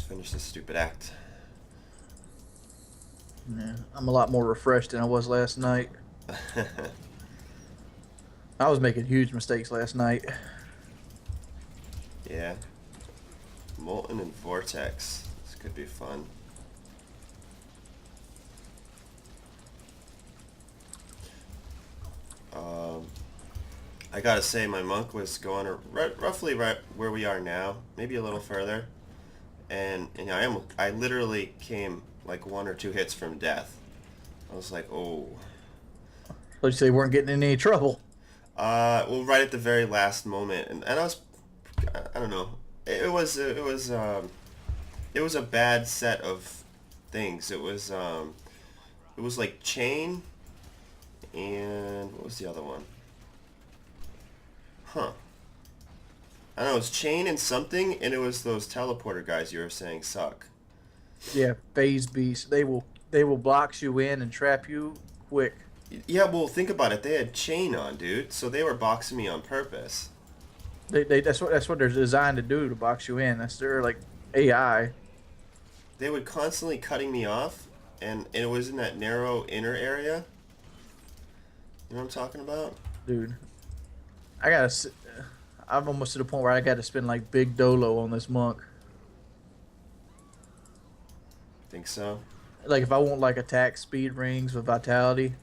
finish this stupid act. Yeah, I'm a lot more refreshed than I was last night. I was making huge mistakes last night. Yeah. Molten and Vortex. This could be fun. Um, I gotta say, my monk was going roughly right where we are now, maybe a little further, and I literally came like one or two hits from death. I was like, oh. Let's say we weren't getting in any trouble. Well, right at the very last moment, and I don't know, it was a bad set of things. It was like chain, and what was the other one? Huh. I don't know, it was chain and something, and it was those teleporter guys you were saying suck. Yeah, phase beasts. They will box you in and trap you quick. Yeah, well, think about it. They had chain on, dude, so they were boxing me on purpose. That's what they're designed to do to box you in. That's their like AI, They would constantly cutting me off, and it was in that narrow inner area. You know what I'm talking about? dude. I gotta. I'm almost to the point where I got to spend like big dolo on this monk. Think so? Like if I want like attack speed rings with vitality,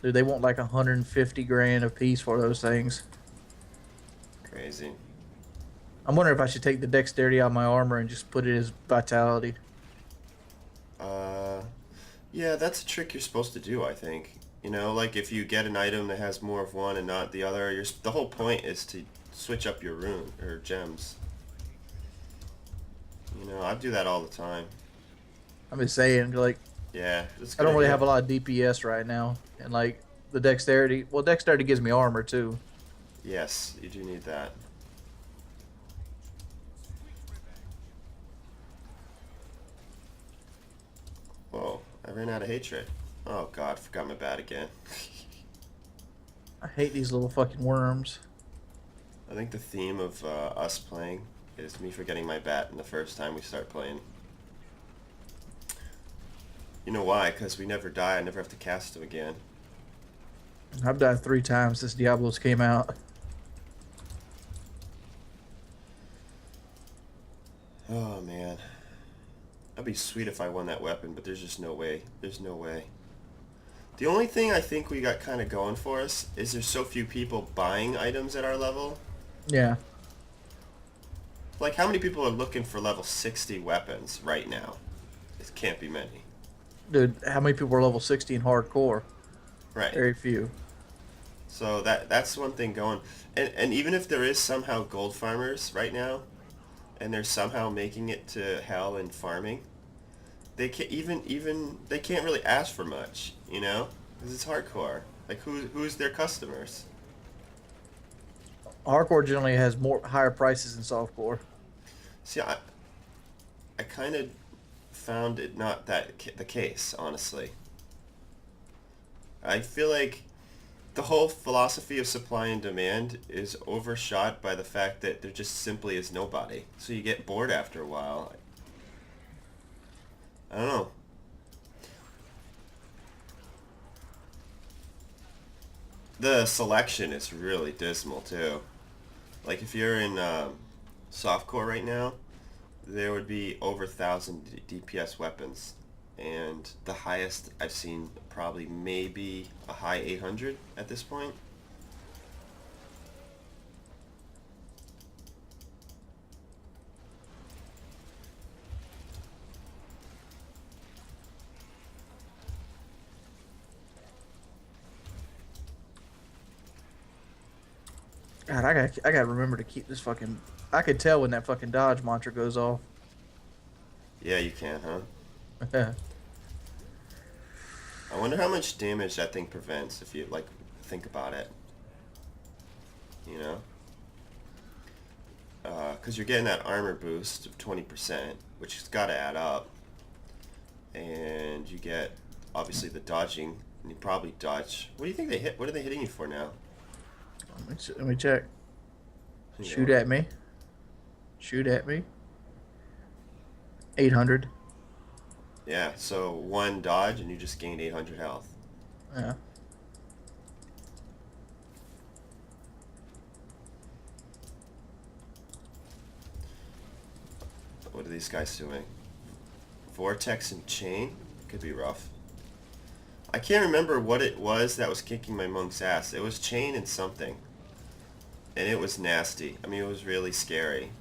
dude, they want like 150 grand a piece for those things. Crazy. I'm wondering if I should take the dexterity out of my armor and just put it as vitality. Uh, yeah, that's a trick you're supposed to do, I think. You know, like if you get an item that has more of one and not the other, the whole point is to switch up your rune or gems. You know, I do that all the time. I'm just saying, like Yeah, that's a I good don't really idea. have a lot of DPS right now, and like the dexterity. Well, dexterity gives me armor too. Yes, you do need that. Whoa, I ran out of hatred. Oh god, forgot my bat again. I hate these little fucking worms. I think the theme of us playing is me forgetting my bat in the first time we start playing. You know why? Because we never die. I never have to cast him again. I've died 3 times since Diablos came out. Oh man. That'd be sweet if I won that weapon, but there's just no way. There's no way. The only thing I think we got kind of going for us is there's so few people buying items at our level. Yeah, Like, how many people are looking for level 60 weapons right now? It can't be many. dude. How many people are level 60 in hardcore? Right. Very few. So that's one thing going. And even if there is somehow gold farmers right now, and they're somehow making it to hell in farming, they can't even they can't really ask for much, you know, because it's hardcore. Like who's their customers? Hardcore generally has more higher prices than softcore. See, I kind of found it not the case, honestly. I feel like the whole philosophy of supply and demand is overshot by the fact that there just simply is nobody. So you get bored after a while. I don't know. The selection is really dismal too. Like if you're in softcore right now, there would be over 1,000 DPS weapons, and the highest I've seen probably maybe a high 800 at this point. God, I got to remember to keep this fucking. I could tell when that fucking dodge mantra goes off. Yeah, you can, huh? Yeah, I wonder how much damage that thing prevents if you like think about it. You know, because you're getting that armor boost of 20%, which has got to add up, and you get obviously the dodging, and you probably dodge. What do you think they hit? What are they hitting you for now? let me check. You Shoot know, at me. Shoot at me. 800. Yeah, so one dodge and you just gained 800 health. Yeah. What are these guys doing? Vortex and chain? Could be rough. I can't remember what it was that was kicking my monk's ass. It was chain and something. And it was nasty. I mean, it was really scary.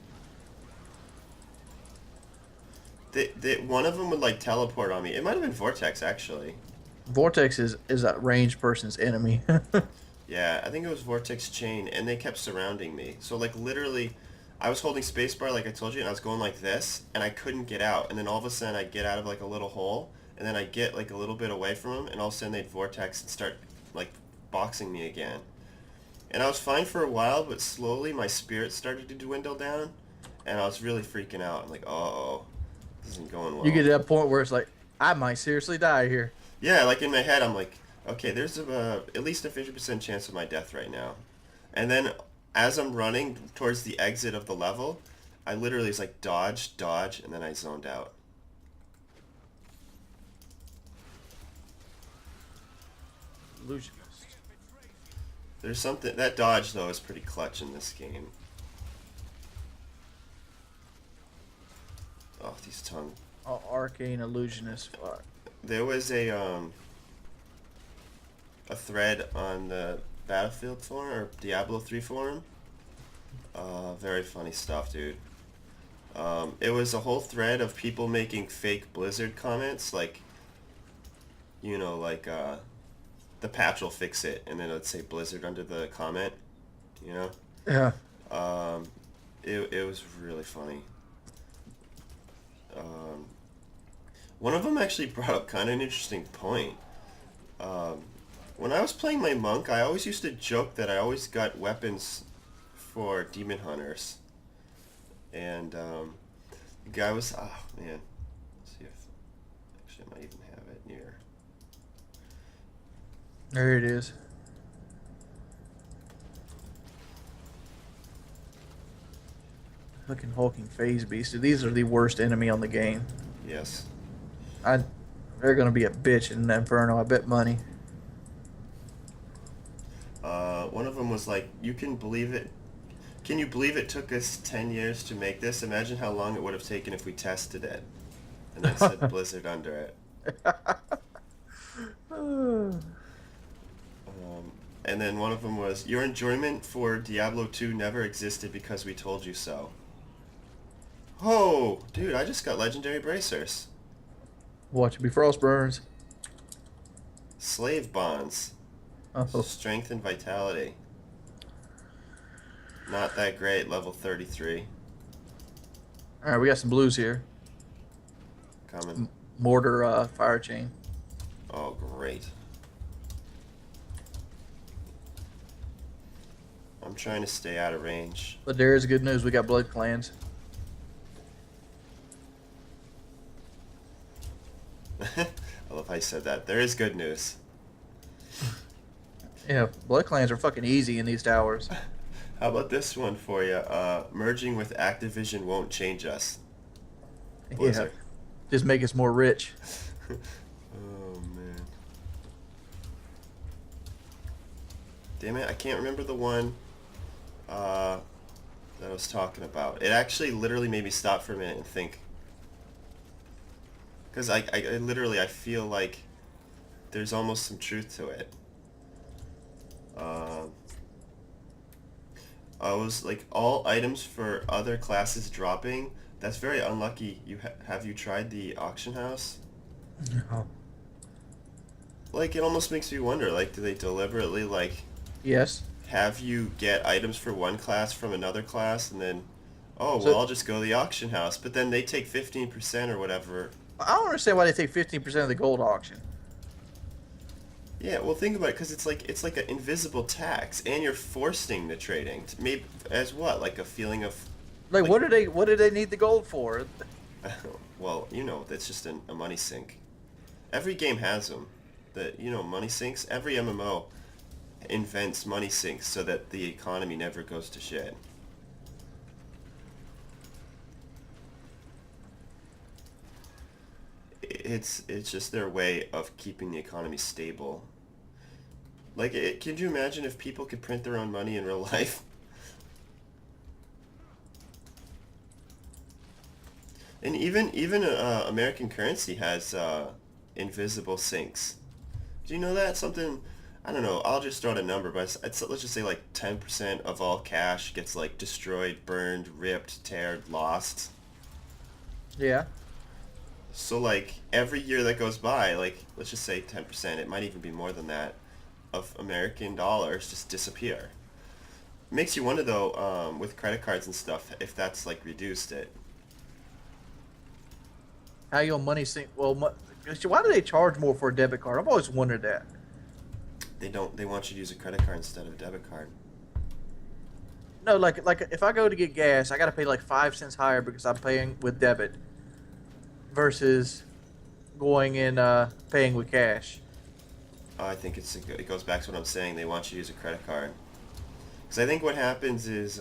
One of them would like teleport on me. It might have been Vortex actually. Vortex is a ranged person's enemy. Yeah, I think it was Vortex Chain, and they kept surrounding me. So like literally, I was holding spacebar like I told you, and I was going like this, and I couldn't get out. And then all of a sudden, I'd get out of like a little hole, and then I'd get like a little bit away from them, and all of a sudden they'd Vortex and start like boxing me again. And I was fine for a while, but slowly my spirit started to dwindle down, and I was really freaking out. I'm like, oh, this isn't going You get well. to that point where it's like, I might seriously die here. Yeah, like in my head, I'm like, okay, there's at least a 50% chance of my death right now. And then as I'm running towards the exit of the level, I literally was like dodge, dodge, and then I zoned out. Illusionist. There's something, that dodge though is pretty clutch in this game. Oh, these tongue. Oh, arcane illusionist. Fuck. There was a thread on the Battlefield forum or Diablo 3 forum. Very funny stuff, dude. It was a whole thread of people making fake Blizzard comments, like, you know, like, the patch will fix it, and then it'd say Blizzard under the comment, you know? Yeah. It was really funny. One of them actually brought up kind of an interesting point. When I was playing my monk, I always used to joke that I always got weapons for demon hunters. And the guy was, oh man, let's see if, actually I might even have it near. There it is. Fucking hulking phase beast. Dude, these are the worst enemy on the game. Yes. They're gonna be a bitch in Inferno. I bet money. One of them was like, you can believe it. Can you believe it took us 10 years to make this? Imagine how long it would have taken if we tested it. And then said Blizzard under it. And then one of them was, your enjoyment for Diablo 2 never existed because we told you so. Oh, dude, I just got legendary bracers. Watch it be frost burns. Slave bonds. Oh, Strength and vitality. Not that great, level 33. all right. We got some blues here. Coming. Mortar fire chain. Oh, great. I'm trying to stay out of range. But there is good news. We got blood clans. I love how you said that. There is good news. Yeah, blood clans are fucking easy in these towers. How about this one for you? Merging with Activision won't change us. Blizzard. Yeah, just make us more rich. Oh, man. Damn it, I can't remember the one that I was talking about. It actually literally made me stop for a minute and think. Because I literally, I feel like there's almost some truth to it. I was like, all items for other classes dropping. That's very unlucky. Have you tried the auction house? No. Like, it almost makes me wonder, like, do they deliberately, like, Yes. have you get items for one class from another class, and then, oh, So- well, I'll just go to the auction house. But then they take 15% or whatever. I don't understand why they take 15% of the gold auction. Yeah, well, think about it, because it's like an invisible tax, and you're forcing the trading. Maybe as what, like a feeling of... Like, what do they need the gold for? Well, you know, that's just a money sink. Every game has them. Money sinks. Every MMO invents money sinks so that the economy never goes to shit. it's just their way of keeping the economy stable. Like, could you imagine if people could print their own money in real life? And even American currency has invisible sinks. Do you know that? Something, I don't know. I'll just throw out a number, but let's just say like 10% of all cash gets like destroyed, burned, ripped, teared, lost. Yeah. So like every year that goes by, like let's just say 10%, it might even be more than that, of American dollars just disappear. Makes you wonder though, with credit cards and stuff, if that's like reduced it. How your money sink? Well, why do they charge more for a debit card? I've always wondered that. They don't. They want you to use a credit card instead of a debit card. No, like if I go to get gas, I got to pay like 5 cents higher because I'm paying with debit versus going and paying with cash. I think it goes back to what I'm saying. They want you to use a credit card. Because I think what happens is,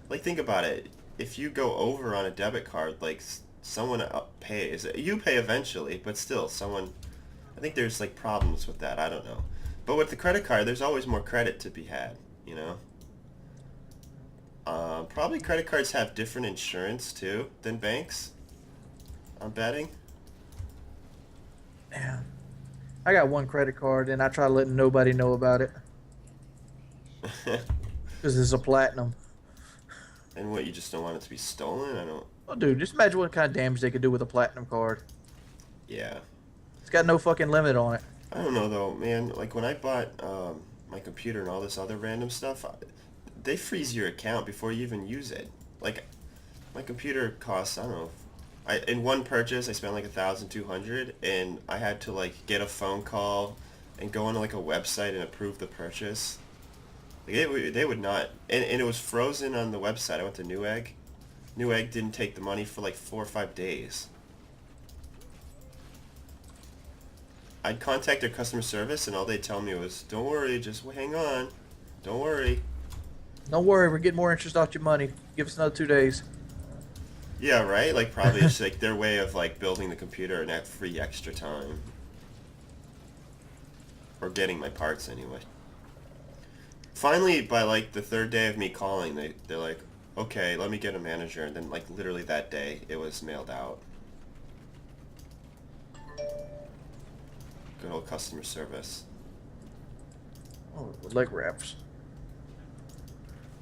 like, think about it. If you go over on a debit card, like, someone pays. You pay eventually, but still, someone... I think there's, like, problems with that. I don't know. But with the credit card, there's always more credit to be had, you know? Probably credit cards have different insurance, too, than banks. I'm betting. Yeah. I got one credit card, and I try letting nobody know about it because it's a platinum. And what, you just don't want it to be stolen? I don't... Oh, dude, just imagine what kind of damage they could do with a platinum card. Yeah. It's got no fucking limit on it. I don't know, though, man. Like, when I bought my computer and all this other random stuff, they freeze your account before you even use it. Like, my computer costs, I don't know, in one purchase, I spent like 1,200, and I had to like get a phone call and go onto like a website and approve the purchase. Like, they would not, and it was frozen on the website. I went to Newegg. Newegg didn't take the money for like 4 or 5 days. I'd contact their customer service, and all they'd tell me was, "Don't worry, just hang on. Don't worry." Don't worry, we're getting more interest off your money. Give us another 2 days. Yeah, right? Like, probably it's like their way of like building the computer and that free extra time. Or getting my parts anyway. Finally, by like the third day of me calling, they're like, okay, let me get a manager. And then like literally that day, it was mailed out. Good old customer service. Oh, leg wraps.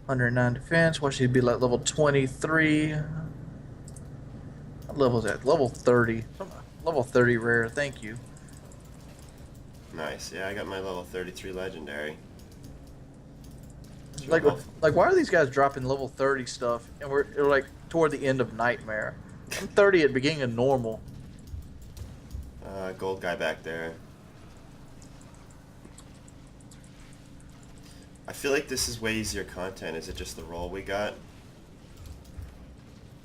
109 defense. Why should he be like level 23? What level is that? Level 30. Level 30 rare. Thank you. Nice. Yeah, I got my level 33 legendary. Like, why are these guys dropping level 30 stuff? And we're like toward the end of Nightmare. I'm 30 at the beginning of normal. Gold guy back there. I feel like this is way easier content. Is it just the roll we got?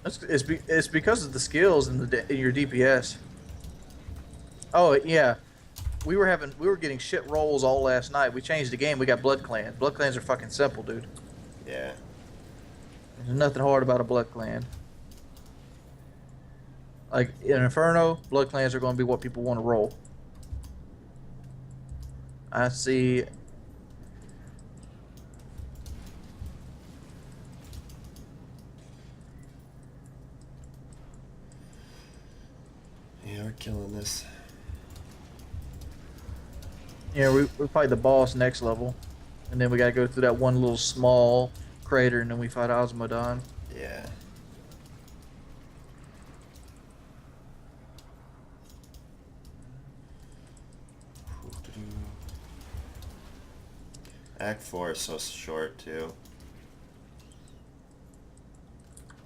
It's because of the skills in your DPS. Oh yeah, we were getting shit rolls all last night. We changed the game. We got Blood Clan. Blood Clans are fucking simple, dude. Yeah. There's nothing hard about a Blood Clan. Like in Inferno, Blood Clans are going to be what people want to roll. I see. Yeah, we're killing this. Yeah, we fight the boss next level, and then we gotta go through that one little small crater, and then we fight Osmodon. Yeah. Act 4 is so short too.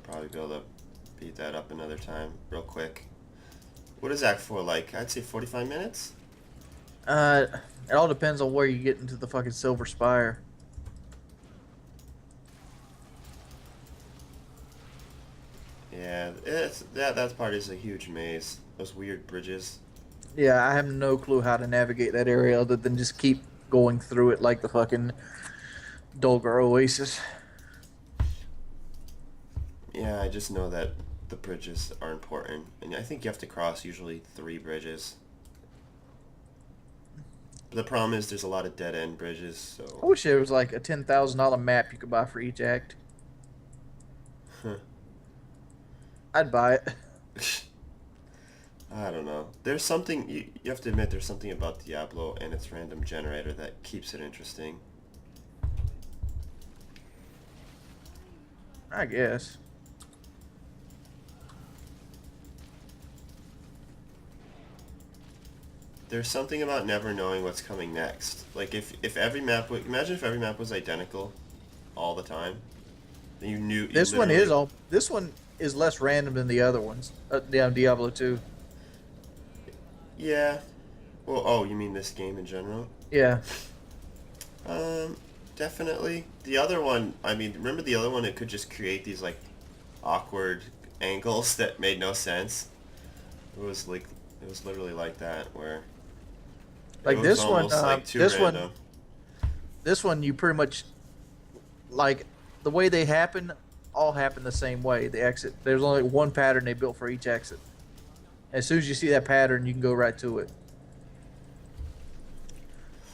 Probably be able to beat that up another time real quick. What is Act 4 like? I'd say 45 minutes? It all depends on where you get into the fucking Silver Spire. Yeah, that part is a huge maze. Those weird bridges. Yeah, I have no clue how to navigate that area other than just keep going through it like the fucking Dulgar Oasis. Yeah, I just know that the bridges are important, and I think you have to cross usually 3 bridges. But the problem is there's a lot of dead-end bridges, I so... wish there was like a $10,000 map you could buy for each act. I'd buy it. I don't know. There's something, you have to admit, there's something about Diablo and its random generator that keeps it interesting. I guess. There's something about never knowing what's coming next. Like if every map, imagine if every map was identical all the time. Then you knew, This one is all. This one is less random than the other ones. Diablo 2. Yeah. Well, oh, you mean this game in general? Yeah. Definitely. The other one, I mean, remember the other one? It could just create these like awkward angles that made no sense. It was literally like that, where Like it was this one. almost like too This random. one. This one, you pretty much like the way they happen. All happen the same way. The exit. There's only one pattern they built for each exit. As soon as you see that pattern, you can go right to it.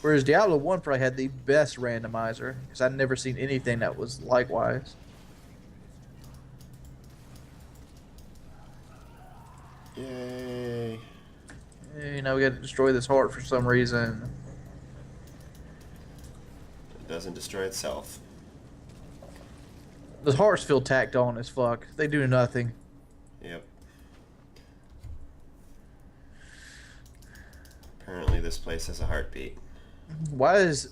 Whereas Diablo 1 probably had the best randomizer, because I'd never seen anything that was likewise. Yay. You know, we got to destroy this heart for some reason. It doesn't destroy itself. The hearts feel tacked on as fuck. They do nothing. Yep. Apparently this place has a heartbeat. Why is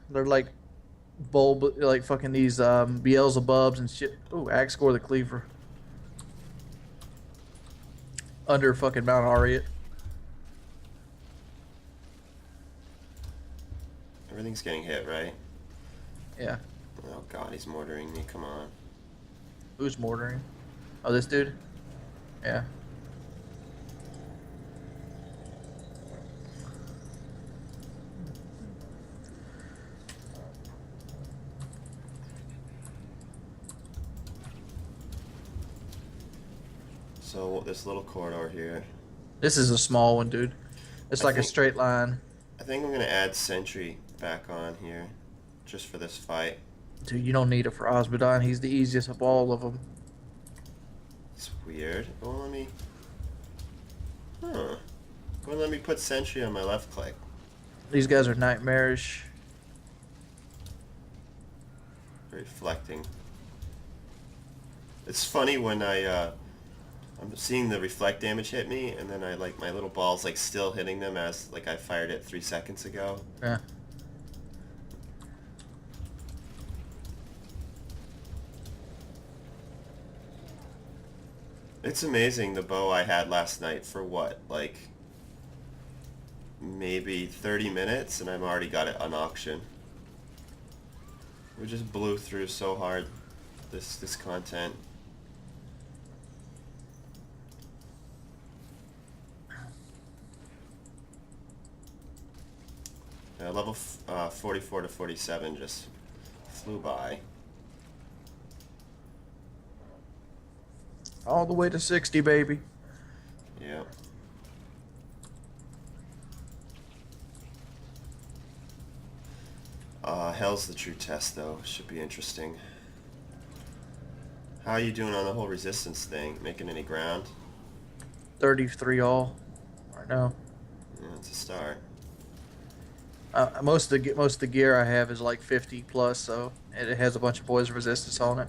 there like bulb like fucking these Beelzebubs and shit? Ooh, axe score the cleaver. Under fucking Mount Harriet. Everything's getting hit, right? Yeah. Oh god, he's mortaring me, come on. Who's mortaring? Oh, this dude? Yeah. So this little corridor here. This is a small one, dude. It's like a straight line. I think I'm gonna add Sentry back on here, just for this fight. Dude, you don't need it for Osmodon. He's the easiest of all of them. It's weird. It won't let me... Huh. It won't let me put Sentry on my left click. These guys are nightmarish. Reflecting. It's funny when I'm seeing the reflect damage hit me, and then I like my little ball's like still hitting them as like I fired it 3 seconds ago. Yeah. It's amazing the bow I had last night for what, like maybe 30 minutes, and I've already got it on auction. We just blew through so hard this content. Level 44 to 47 just flew by. All the way to 60, baby. Yeah. Hell's the true test, though. Should be interesting. How are you doing on the whole resistance thing? Making any ground? 33 all right now. Yeah, it's a start. Most of the gear I have is like 50 plus, so it has a bunch of poison resistance on it.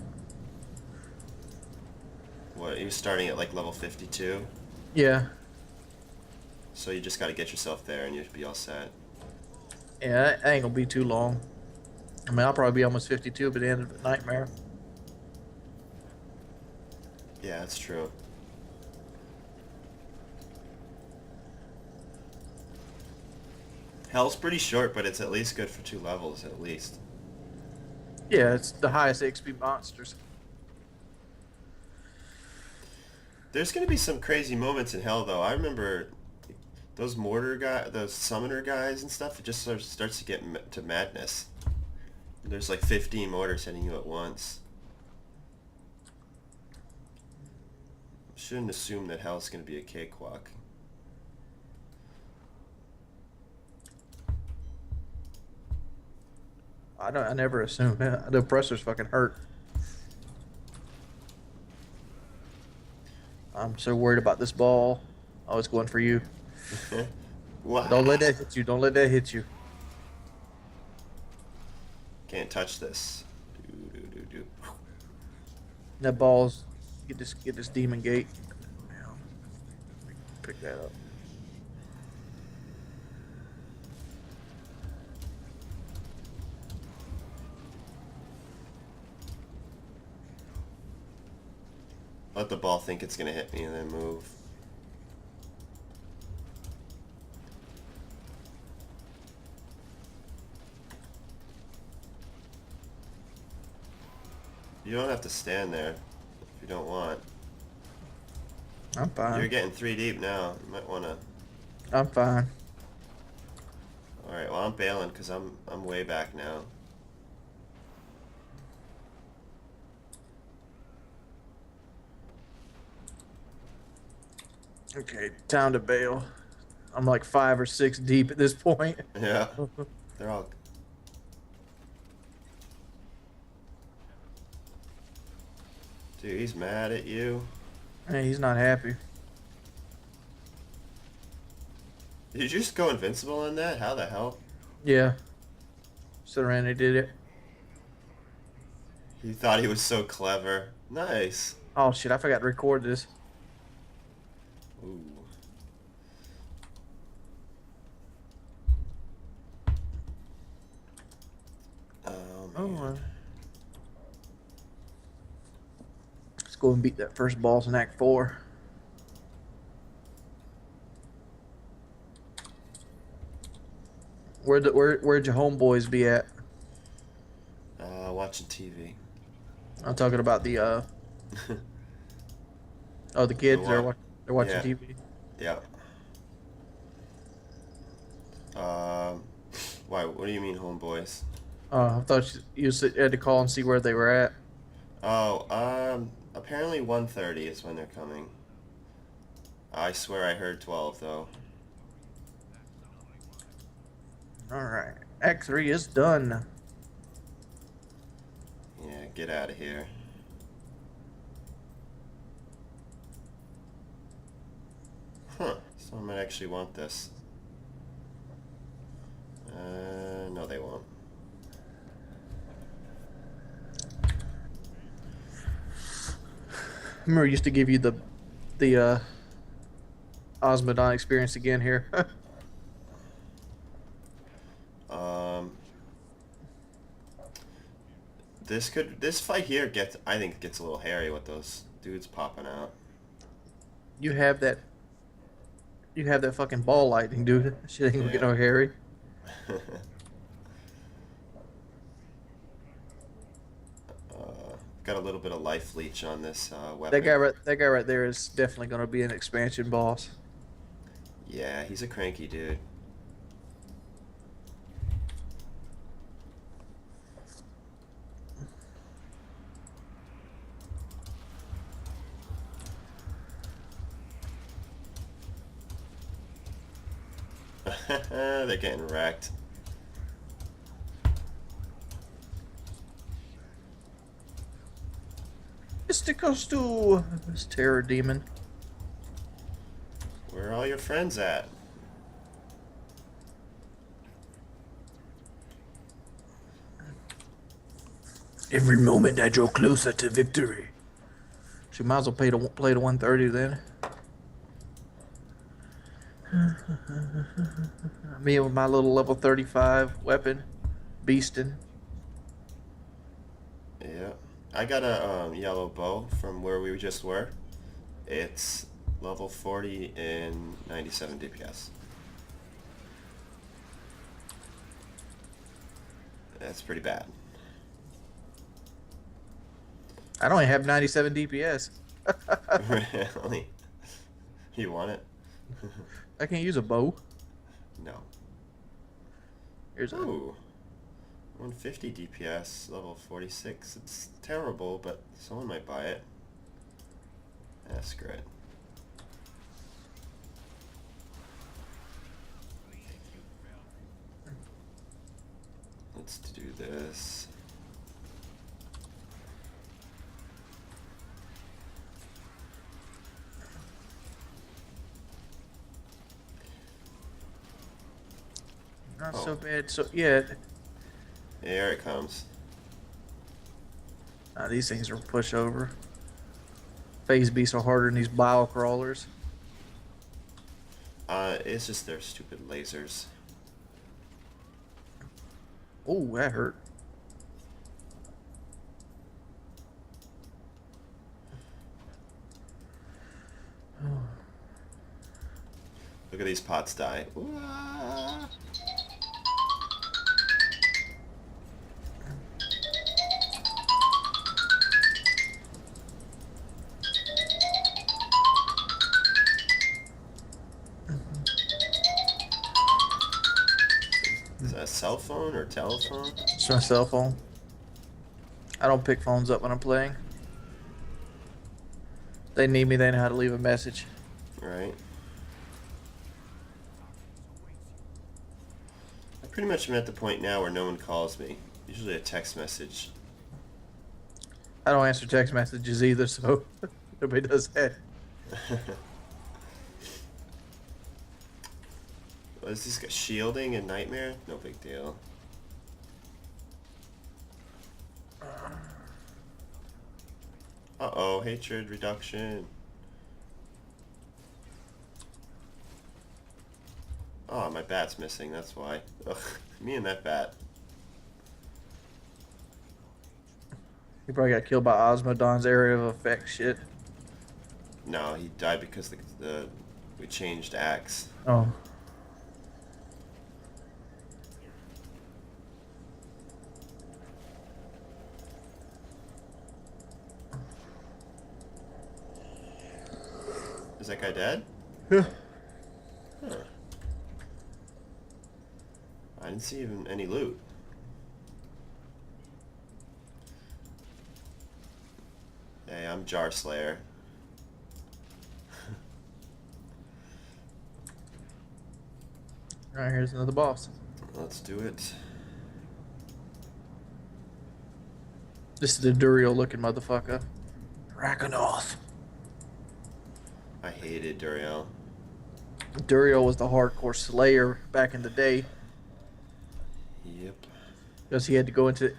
What, you're starting at like level 52? Yeah. So you just got to get yourself there and you'll be all set. Yeah, that ain't gonna be too long. I mean, I'll probably be almost 52 by the end of the nightmare. Yeah, that's true. Hell's pretty short, but it's at least good for 2 levels, at least. Yeah, it's the highest XP monsters. There's gonna be some crazy moments in Hell, though. I remember those mortar guys, those summoner guys and stuff. It just starts to get to madness. There's like 15 mortars hitting you at once. Shouldn't assume that hell's gonna be a cakewalk. I never assume. The oppressors fucking hurt. I'm so worried about this ball. Oh, it's going for you. Wow. Don't let that hit you. Don't let that hit you. Can't touch this. Do. That ball's get this demon gate. Pick that up. Let the ball think it's gonna hit me and then move. You don't have to stand there if you don't want. I'm fine. You're getting 3 deep now. You might wanna. I'm fine. All right. Well, I'm bailing because I'm way back now. Okay, time to bail. I'm like 5 or 6 deep at this point. Yeah. They're all. Dude, he's mad at you. Hey, he's not happy. Did you just go invincible on that? How the hell? Yeah. Serenity did it. He thought he was so clever. Nice. Oh shit, I forgot to record this. Ooh. Oh, man. Let's go and beat that first boss in Act 4. Where'd your homeboys be at? Watching TV. I'm talking about the oh, the kids they're watching Yeah. TV. Yeah. Why? What do you mean, homeboys? I thought you had to call and see where they were at. Oh, apparently 1:30 is when they're coming. I swear I heard 12 though. All right, Act 3 is done. Yeah, get out of here. Huh, someone might actually want this. No they won't. Remember, I used to give you the Osmodon experience again here. This fight here I think gets a little hairy with those dudes popping out. You have that fucking ball lightning, dude. Shit ain't gonna get no hairy. Got a little bit of life leech on this weapon. That guy right there is definitely gonna be an expansion boss. Yeah, he's a cranky dude. They're getting wrecked. Mysticos to this terror demon. Where are all your friends at? Every moment I draw closer to victory. She might as well play the 130 then. Me with my little level 35 weapon, beastin'. Yeah. I got a yellow bow from where we just were. It's level 40 and 97 DPS. That's pretty bad. I don't even have 97 DPS. Really? You want it? I can't use a bow. No. Here's a. Ooh. 150 DPS, level 46. It's terrible, but someone might buy it. That's great. Let's do this. Not so bad. So yeah. Here it comes. These things are pushover. Phase beasts are harder than these bile crawlers. It's just their stupid lasers. Oh, that hurt. Look at these pots die. Ooh-ah. Is that a cell phone or telephone? It's my cell phone. I don't pick phones up when I'm playing. They need me, they know how to leave a message. Right. I pretty much am at the point now where no one calls me. Usually a text message. I don't answer text messages either, so nobody does that. What is this guy? Shielding and Nightmare? No big deal. Uh-oh, hatred reduction. Oh, my bat's missing, that's why. Ugh, me and that bat. He probably got killed by Osmodon's area of effect shit. No, he died because we changed axe. Oh. Is that guy dead? Yeah. Huh. I didn't see even any loot. Hey, I'm Jar Slayer. Alright, here's another boss. Let's do it. This is the Duriel looking motherfucker. Rakanoth. I hated Duriel. Duriel was the hardcore slayer back in the day. Yep. Because he had to go into...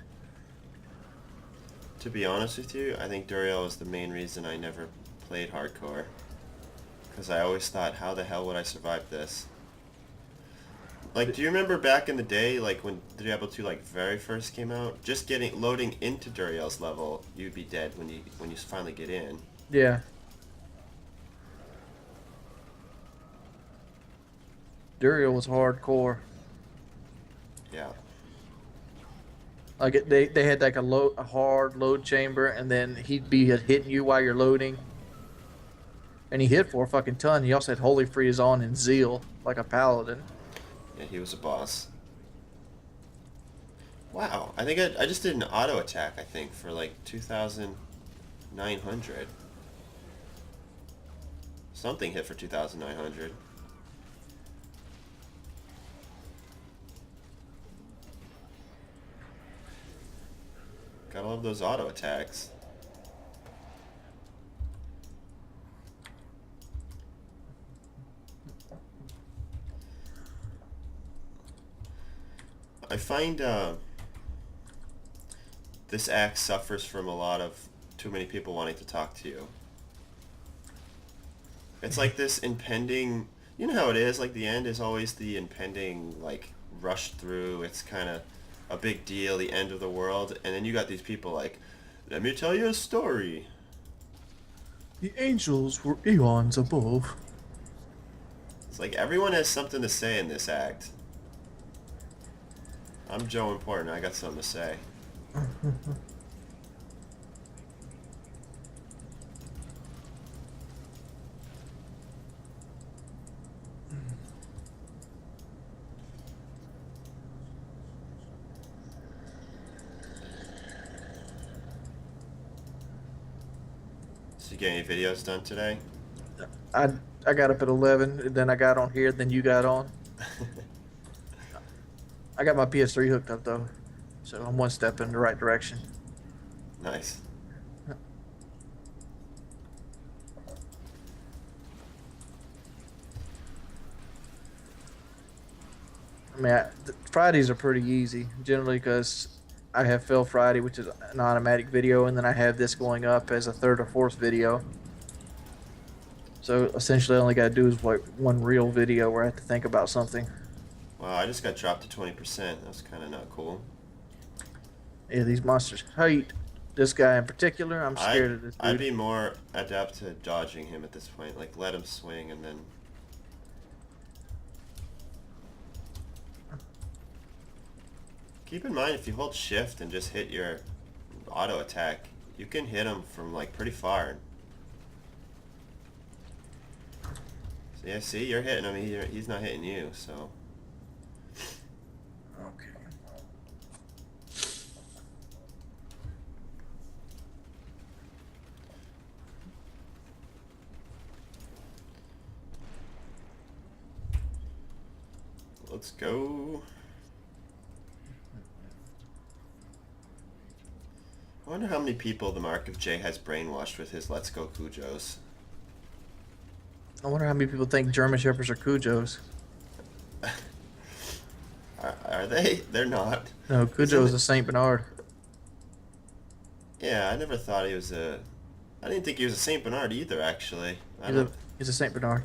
To be honest with you, I think Duriel was the main reason I never played hardcore. Because I always thought, how the hell would I survive this? Like, do you remember back in the day, like when Diablo 2 like very first came out? Just loading into Duriel's level, you'd be dead when you finally get in. Yeah. Duriel was hardcore. Yeah. Like they had like a hard load chamber, and then he'd be hitting you while you're loading. And he hit for a fucking ton. He also had Holy Freeze on and Zeal, like a paladin. Yeah, he was a boss. Wow, I think I just did an auto attack, I think, for like 2,900. Something hit for 2,900. Gotta love those auto attacks. I find this axe suffers from a lot of too many people wanting to talk to you. It's like this impending, you know how it is, like the end is always the impending, like, rush through, it's kind of a big deal, the end of the world, and then you got these people like, let me tell you a story. The angels were eons above. It's like everyone has something to say in this act. I'm Joe Important, I got something to say. So you get any videos done today? I I got up at 11, and then I got on here, then you got on. I got my PS3 hooked up though, so I'm one step in the right direction. Nice. I mean, Fridays are pretty easy generally because I have Fail Friday, which is an automatic video, and then I have this going up as a third or fourth video. So essentially, all I only got to do is like one real video where I have to think about something. Wow, I just got dropped to 20%. That was kind of not cool. Yeah, these monsters hate this guy in particular. I'm scared of this dude. I'd be more adept to dodging him at this point. Like, let him swing and then... Keep in mind, if you hold shift and just hit your auto attack, you can hit him from, like, pretty far. So, yeah, see? You're hitting him. He's not hitting you, so... Okay. Let's go. I wonder how many people the Mark of J has brainwashed with his Let's Go Cujos. I wonder how many people think German Shepherds are Cujos. Are they? They're not. No, Cujo is a Saint Bernard. Yeah, I never thought he was a... I didn't think he was a Saint Bernard either, actually. He's a Saint Bernard.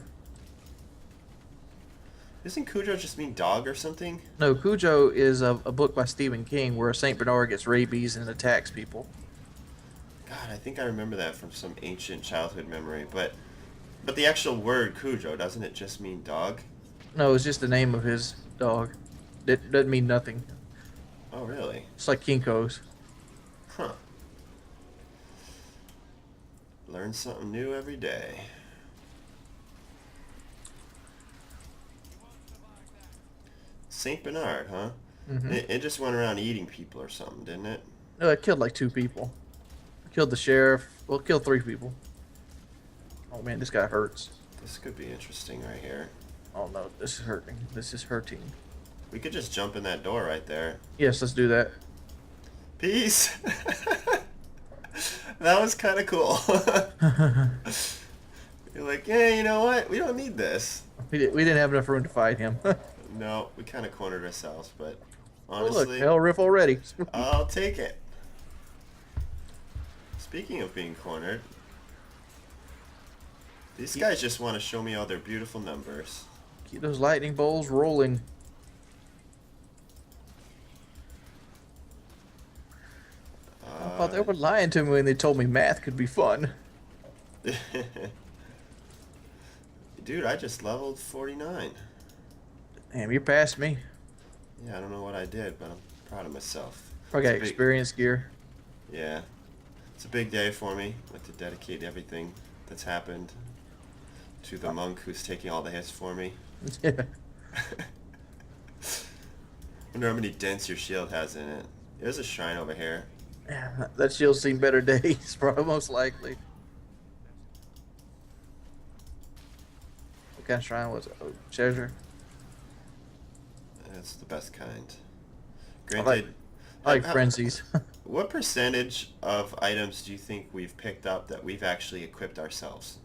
Isn't Cujo just mean dog or something? No, Cujo is a book by Stephen King where a Saint Bernard gets rabies and attacks people. God, I think I remember that from some ancient childhood memory, but the actual word Cujo, doesn't it just mean dog? No, it's just the name of his dog. It doesn't mean nothing. Oh, really? It's like Kinko's. Huh. Learn something new every day. Saint Bernard, huh? Mm-hmm. It just went around eating people or something, didn't it? No, it killed like 2 people. It killed the sheriff. Well, it killed 3 people. Oh man, this guy hurts. This could be interesting right here. Oh no, this is hurting. This is hurting. We could just jump in that door right there. Yes, let's do that. Peace! That was kind of cool. You're like, yeah, you know what? We don't need this. We didn't have enough room to fight him. No, we kind of cornered ourselves, but Oh, honestly... look, hell riff already. I'll take it. Speaking of being cornered, these guys just want to show me all their beautiful numbers. Keep those lightning bolts rolling. I thought they were lying to me when they told me math could be fun. Dude, I just leveled 49. Damn, you're past me. Yeah, I don't know what I did, but I'm proud of myself. I got experience gear. Yeah. It's a big day for me. I like to dedicate everything that's happened to the monk who's taking all the hits for me. Yeah. Wonder how many dents your shield has in it. There's a shrine over here. Yeah, that shield's seen better days, probably most likely. What kind of shrine was it? Oh, treasure. That's the best kind. I like, Granted, I like frenzies. what percentage of items do you think we've picked up that we've actually equipped ourselves?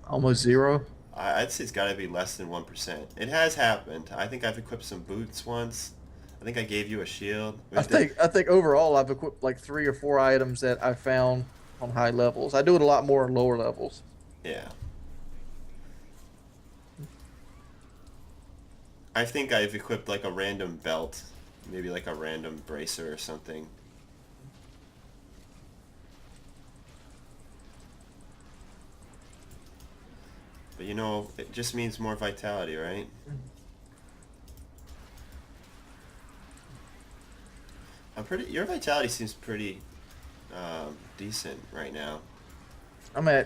Almost 0. I'd say it's got to be less than 1%. It has happened. I think I've equipped some boots once. I think I gave you a shield. I think overall I've equipped like 3 or 4 items that I found on high levels. I do it a lot more on lower levels. Yeah. I think I've equipped like a random belt, maybe like a random bracer or something. But you know, it just means more vitality, right? Your vitality seems pretty decent right now. I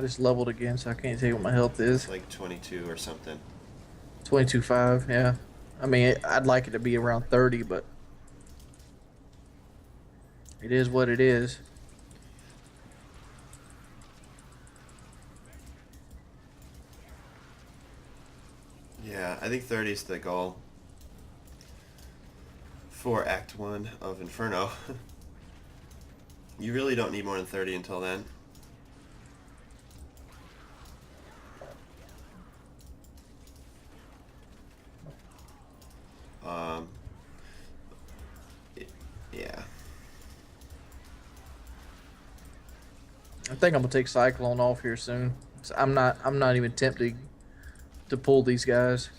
just leveled again, so I can't tell you what my health is. It's like 22 or something. 22.5, yeah. I mean, I'd like it to be around 30, but it is what it is. Yeah, I think 30 is the goal for Act 1 of Inferno. You really don't need more than 30 until then. Um, yeah. I think I'm gonna take Cyclone off here soon. I'm not even tempted to pull these guys.